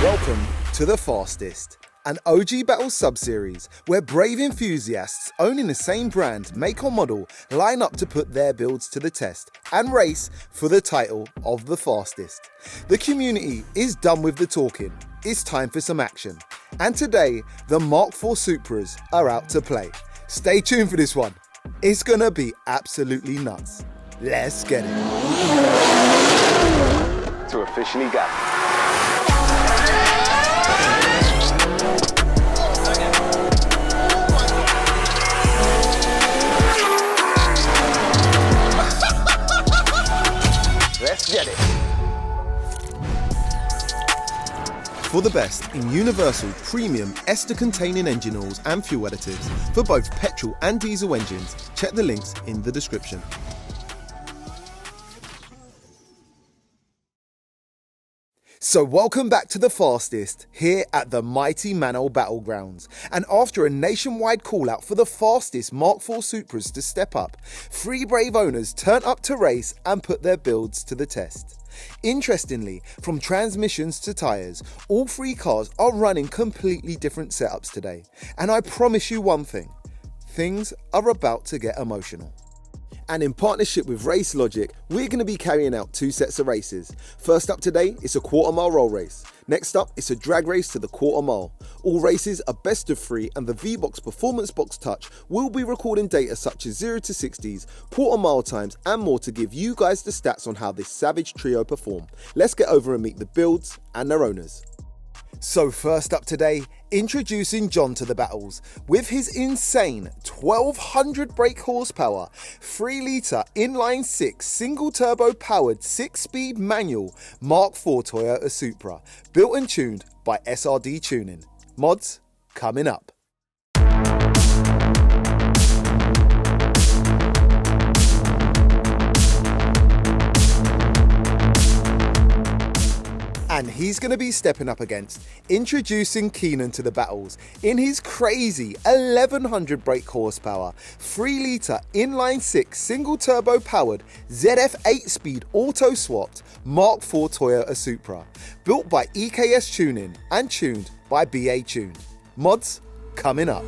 Welcome to The Fastest, an OG Battle sub-series where brave enthusiasts owning the same brand, make or model, line up to put their builds to the test and race for the title of The Fastest. The community is done with the talking. It's time for some action. And today, the Mark IV Supras are out to play. Stay tuned for this one. It's gonna be absolutely nuts. Let's get it. To officially go. Let's get it. For the best in universal premium ester-containing engine oils and fuel additives for both petrol and diesel engines, check the links in the description. So welcome back to The Fastest, here at the mighty MANNOL Battlegrounds. And after a nationwide call out for the fastest Mark IV Supras to step up, 3 brave owners turn up to race and put their builds to the test. Interestingly, from transmissions to tyres, all 3 cars are running completely different setups today. And I promise you one thing, things are about to get emotional. And in partnership with Race Logic, we're going to be carrying out 2 sets of races. First up today, it's a quarter-mile roll race. Next up, it's a drag race to the quarter-mile. All races are best of 3 and the V-Box Performance Box Touch will be recording data such as 0 to 60s, quarter-mile times and more to give you guys the stats on how this savage trio perform. Let's get over and meet the builds and their owners. So first up today, introducing John to the battles with his insane 1200 brake horsepower, 3 litre inline 6 single turbo powered 6-speed manual Mark IV Toyota Supra, built and tuned by SRD Tuning. Mods coming up. And he's going to be stepping up against, introducing Kenan to the battles in his crazy 1100 brake horsepower, 3 litre inline 6 single turbo powered ZF 8-speed auto swapped Mark IV Toyota Supra, built by EKS Tuning and tuned by BA Tune. Mods coming up.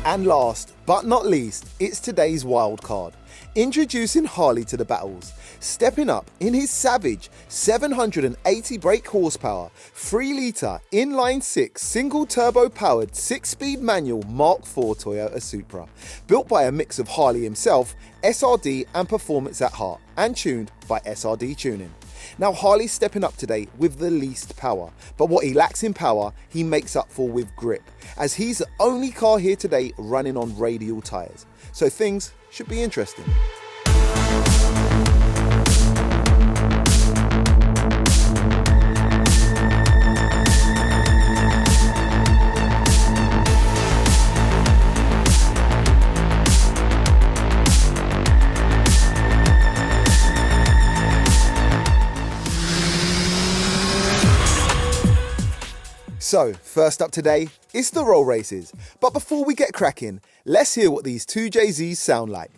And last but not least, it's today's wild card. Introducing Harley to the battles, stepping up in his savage 780 brake horsepower, 3 litre inline 6 single turbo powered 6-speed manual Mark IV Toyota Supra, built by a mix of Harley himself, SRD and performance at heart, and tuned by SRD Tuning. Now Harley's stepping up today with the least power, but what he lacks in power, he makes up for with grip, as he's the only car here today running on radial tyres. So things should be interesting. So, first up today, it's the roll races. But before we get cracking, let's hear what these 2 Jay-Z's sound like.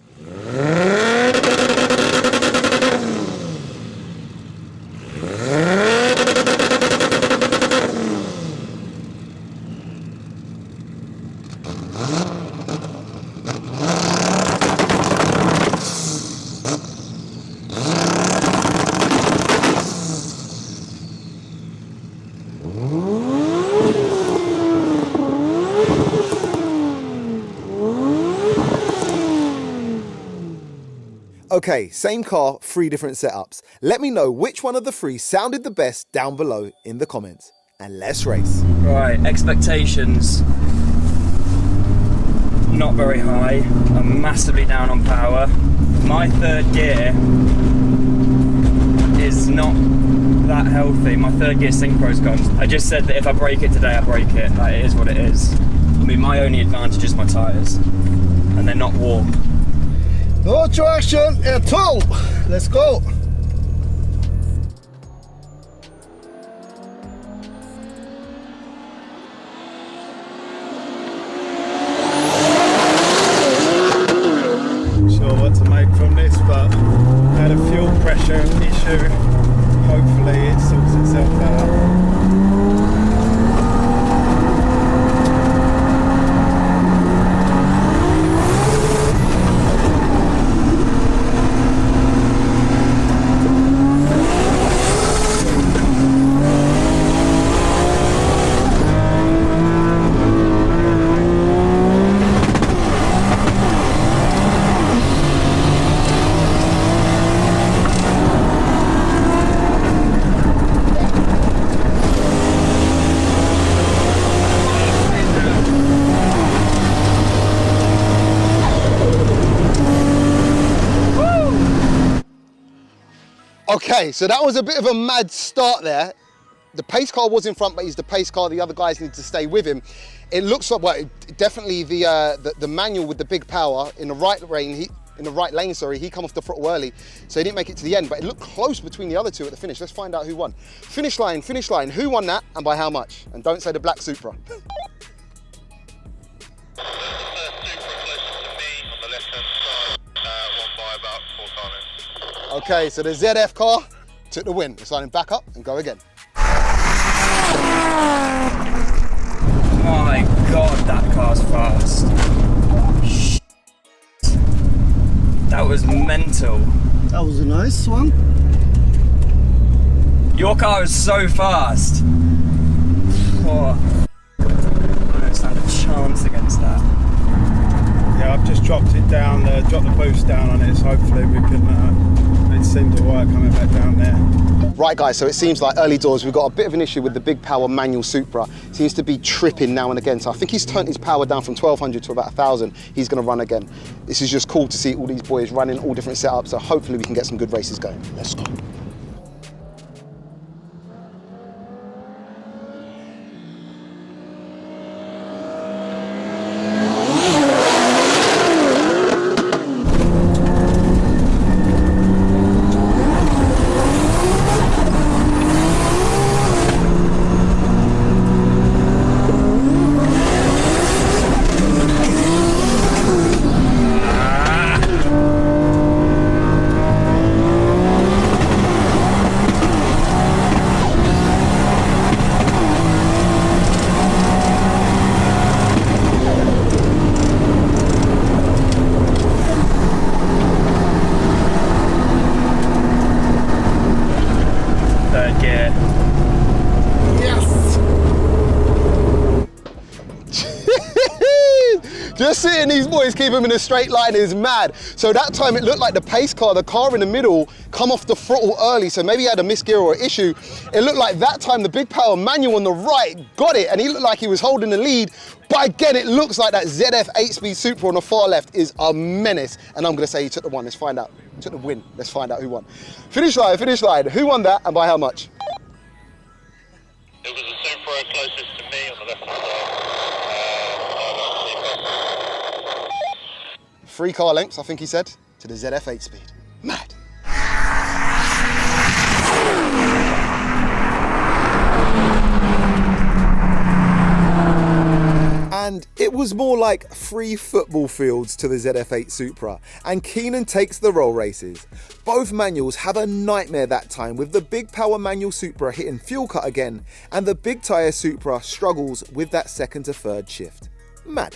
Okay, same car, 3 different setups. Let me know which one of the 3 sounded the best down below in the comments. And let's race. Right, expectations not very high. I'm massively down on power. My 3rd gear is not that healthy. My 3rd gear synchro's gone. I just said that if I break it today, I break it. Like, it is what it is. I mean, my only advantage is my tyres, and they're not warm. No traction at all. Let's go. gear issue. Hopefully it sorts itself out. Okay, so that was a bit of a mad start there. The pace car was in front, but he's the pace car. The other guys need to stay with him. It looks like, well, definitely the manual with the big power in the right lane, he come off the throttle early, so he didn't make it to the end, but it looked close between the other two at the finish. Let's find out who won. Finish line, who won that and by how much? And don't say the black Supra. Okay, so the ZF car took the win. Let's line him back up and go again. My God, that car's fast. That was mental. That was a nice one. Your car is so fast. Oh, I don't stand a chance against that. Yeah, I've just dropped it down, dropped the boost down on it, so hopefully we can, it seemed to work coming back down there. Right guys, so it seems like early doors we've got a bit of an issue with the big power manual Supra. Seems to be tripping now and again, so I think he's turned his power down from 1200 to about 1000. He's going to run again. This is just cool to see all these boys running all different setups, so hopefully we can get some good races going. Let's go. Just seeing these boys keep them in a straight line is mad. So that time it looked like the pace car, the car in the middle, come off the throttle early, so maybe he had a misgear or issue. It looked like that time the big power manual on the right got it, and he looked like he was holding the lead. But again, it looks like that ZF 8-speed Supra on the far left is a menace. And I'm gonna say he took the one, let's find out. He took the win, let's find out who won. Finish line, who won that and by how much? It was the Supra closest to me on the left-hand side. 3 car lengths, I think he said, to the ZF 8-speed. Mad. And it was more like 3 football fields to the ZF8 Supra, and Kenan takes the roll races. Both manuals have a nightmare that time, with the big power manual Supra hitting fuel cut again, and the big tyre Supra struggles with that second to third shift. Mad.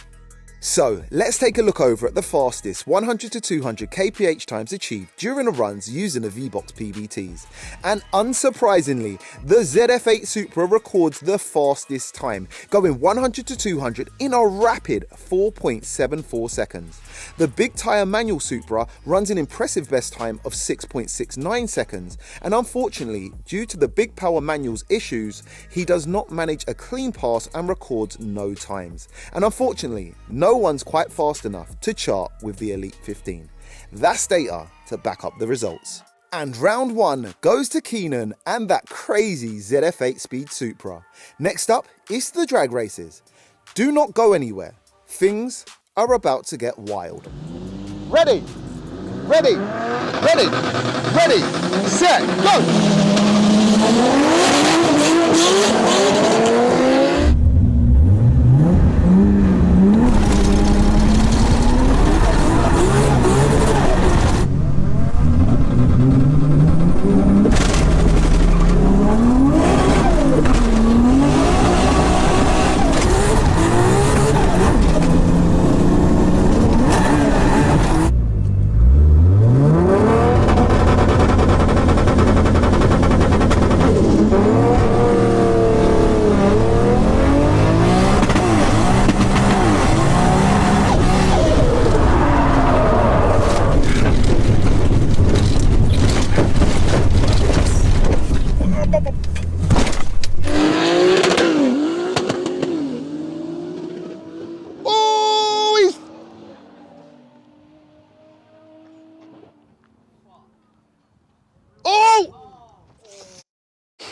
So let's take a look over at the fastest 100 to 200 kph times achieved during the runs using the V-Box PBTs. And unsurprisingly, the ZF8 Supra records the fastest time, going 100 to 200 in a rapid 4.74 seconds. The big tyre manual Supra runs an impressive best time of 6.69 seconds, and unfortunately, due to the big power manual's issues, he does not manage a clean pass and records no times. And unfortunately, no one's quite fast enough to chart with the Elite 15. That's data to back up the results. And round 1 goes to Kenan and that crazy ZF8 speed Supra. Next up is the drag races. Do not go anywhere. Things are about to get wild. Ready, ready, ready, ready, set, go!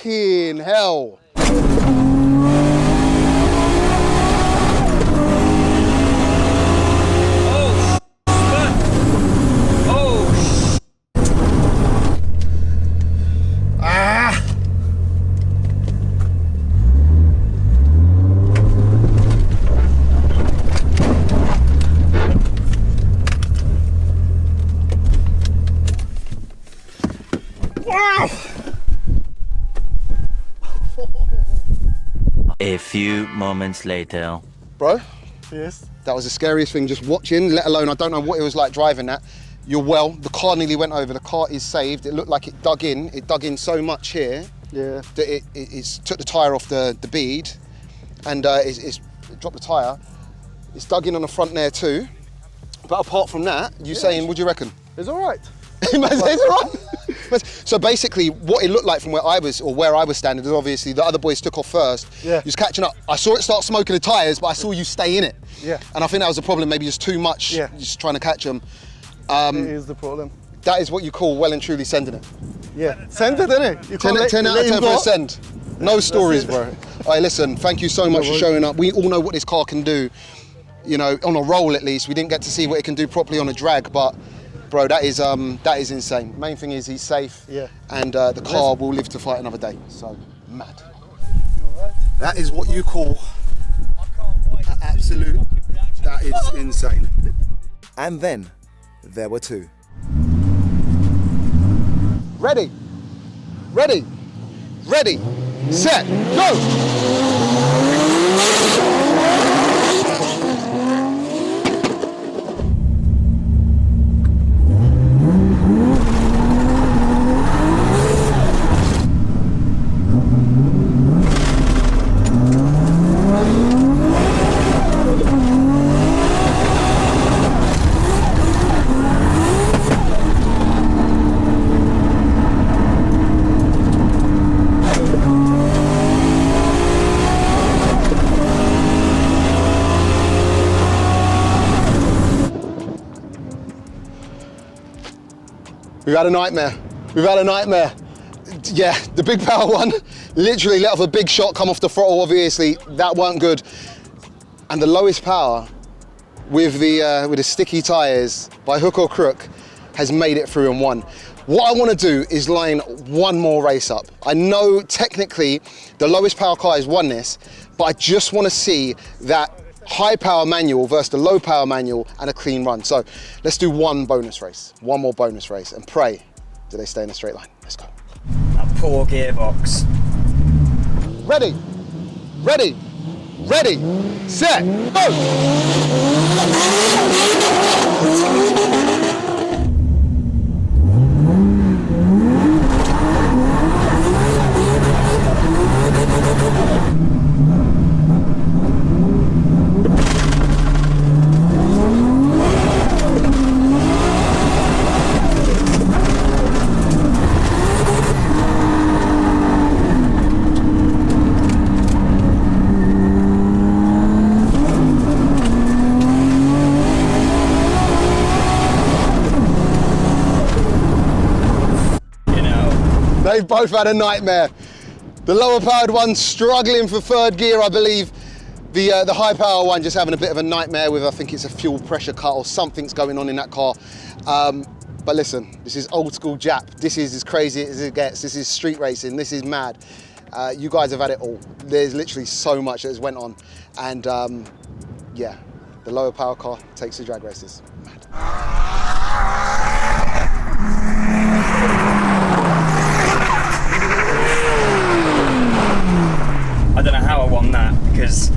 Fucking hell. A few moments later. Bro, Yes. that was the scariest thing, just watching, let alone, I don't know what it was like driving that. You're well, the car nearly went over, the car is saved. It looked like it dug in so much here Yeah. that it took the tyre off the bead and it dropped the tyre. It's dug in on the front there too. But apart from that, saying, what do you reckon? It's all right. It's all right. So basically, what it looked like from where I was standing is obviously the other boys took off first. Yeah. You was catching up. I saw it start smoking the tyres, but I saw you stay in it. Yeah. And I think that was the problem, maybe just too much, Yeah. just trying to catch them. It is the problem. That is what you call well and truly sending it. Yeah. Send it, innit? You 10 can't out of 10 for a send. No stories, it. bro. All right, listen, thank you so much for showing up. We all know what this car can do. You know, on a roll at least. We didn't get to see what it can do properly on a drag, but bro, that is insane. Main thing is he's safe. Yeah. And the car will live to fight another day. So mad. That is what you call an absolute. That is insane. And then there were two. Ready, ready, ready, set, go! We've had a nightmare. We've had a nightmare. Yeah, the big power one literally let off a big shot, come off the throttle, obviously. That weren't good. And the lowest power with the sticky tyres, by hook or crook, has made it through and won. What I want to do is line one more race up. I know technically the lowest power car has won this, but I just want to see that high power manual versus the low power manual and a clean run. So let's do one bonus race, one more bonus race, and pray do they stay in a straight line. Let's go. That poor gearbox. Ready, ready, ready, set, go! They've both had a nightmare. The lower powered one struggling for third gear, I believe. The high power one just having a bit of a nightmare with, I think it's a fuel pressure cut or something's going on in that car. But listen, this is old school Jap. This is as crazy as it gets. This is street racing. This is mad. You guys have had it all. There's literally so much that has went on. And yeah, the lower power car takes the drag races. Mad. I don't know how I won that because,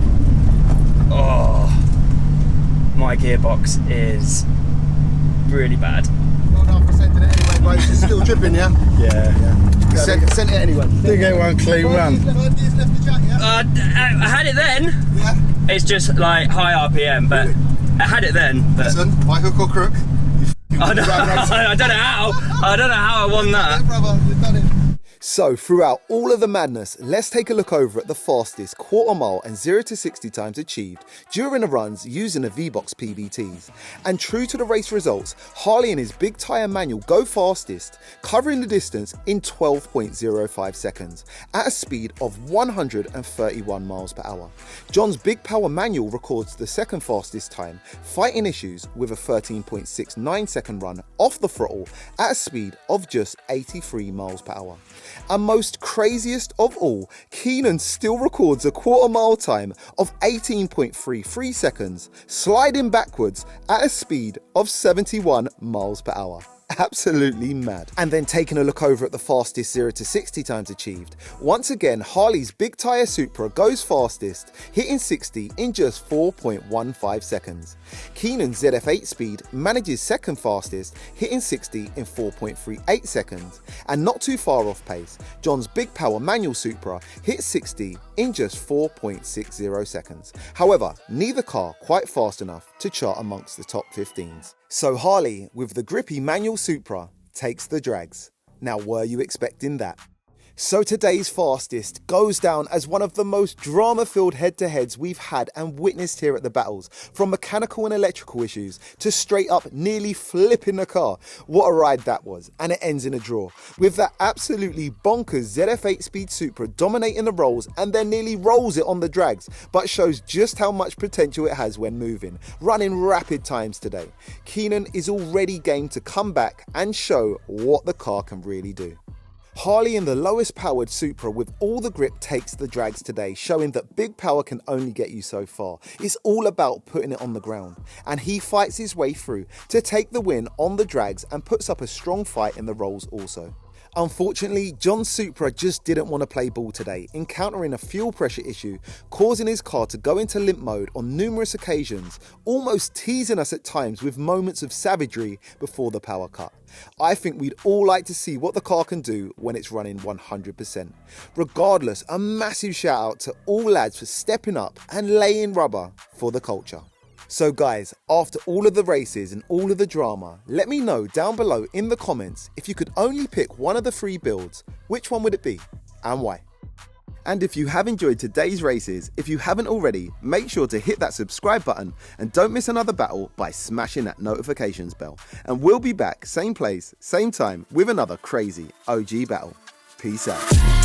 my gearbox is really bad. Well done for sending it anyway, bro. It's still dripping, yeah? Yeah. Sent it anyway. Did get one clean run. I had it then. Yeah. It's just like high RPM, but I had it then. But Listen, by hook or crook, I don't know how I won that. brother, you've done it. So throughout all of the madness, let's take a look over at the fastest quarter mile and 0 to 60 times achieved during the runs using the V-Box PBTs. And true to the race results, Harley and his big tyre manual go fastest, covering the distance in 12.05 seconds at a speed of 131 miles per hour. John's big power manual records the second fastest time, fighting issues with a 13.69 second run off the throttle at a speed of just 83 miles per hour. And most craziest of all, Kenan still records a quarter mile time of 18.33 seconds, sliding backwards at a speed of 71 miles per hour. Absolutely mad. And then taking a look over at the fastest 0 to 60 times achieved, once again Harley's big tyre Supra goes fastest, hitting 60 in just 4.15 seconds. Kenan's ZF8 speed manages second fastest, hitting 60 in 4.38 seconds. And not too far off pace, John's big power manual Supra hits 60 in just 4.60 seconds. However, neither car quite fast enough to chart amongst the top 15s. So Harley, with the grippy manual Supra, takes the drags. Now, were you expecting that? So today's fastest goes down as one of the most drama-filled head-to-heads we've had and witnessed here at the battles, from mechanical and electrical issues to straight up nearly flipping the car. What a ride that was, and it ends in a draw, with that absolutely bonkers ZF8 speed Supra dominating the rolls and then nearly rolls it on the drags, but shows just how much potential it has when moving, running rapid times today. Kenan is already game to come back and show what the car can really do. Harley in the lowest powered Supra with all the grip takes the drags today, showing that big power can only get you so far. It's all about putting it on the ground, and he fights his way through to take the win on the drags and puts up a strong fight in the rolls also. Unfortunately, John's Supra just didn't want to play ball today, encountering a fuel pressure issue, causing his car to go into limp mode on numerous occasions, almost teasing us at times with moments of savagery before the power cut. I think we'd all like to see what the car can do when it's running 100%. Regardless, a massive shout out to all lads for stepping up and laying rubber for the culture. So guys, after all of the races and all of the drama, let me know down below in the comments if you could only pick one of the 3 builds, which one would it be and why? And if you have enjoyed today's races, if you haven't already, make sure to hit that subscribe button and don't miss another battle by smashing that notifications bell. And we'll be back, same place, same time, with another crazy OG battle. Peace out.